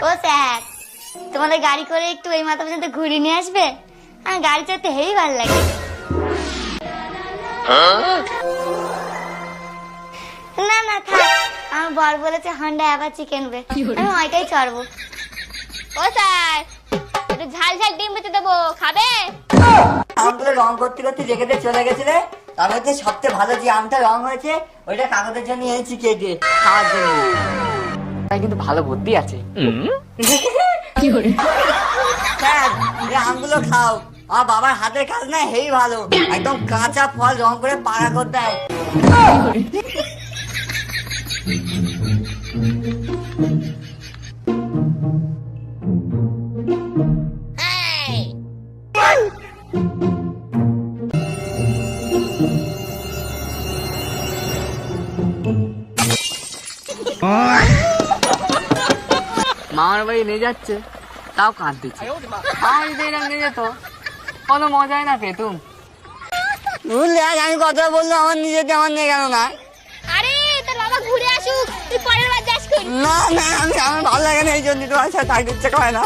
ও sir, তোমাদের গাড়ি করে একটু এই মাথা পর্যন্ত ঘুরিয়ে নিয়ে আসবে? আমার গাড়ি চালাতে হেবি ভালো লাগে। না না থাক, আমার বর বলেছে হন্ডা অ্যাপাচি কিনবে, আমি ওইটাই চড়বো। ও স্যার, একটু ঝাল ঝাল ডিম বেঁচে দেবো, খাবে? আমগুলো রং করতে করতে রেখে চলে গেছিলে, তার মধ্যে সবচেয়ে ভালো যে আমটা রং হয়েছে ওইটা কাগজের জন্য এনেছি কেটে খাওয়ার জন্য। তাই কিন্তু ভালো বুদ্ধি আছে। স্যার, এই আমগুলো খাও, আমার বাবার হাতের কাজ না হেই ভালো, একদম কাঁচা ফল রং করে পাকা করতে হয়। মামার বাড়ি নিয়ে যাচ্ছে, তাও কাঁদতেছে। আমার যদি এরকম নিয়ে যেত, কত মজাই না পেতুম। বুঝলে আমি কথা বললো, আমার নিজেকে আমার নিয়ে গেল না। আরে তোর বাবা ঘুরে আসুক, তুই পরের বার যাস। না না, আমার ভালো লাগে না, এই জন্য তোমার সাথে থাকতে ইচ্ছে করে না।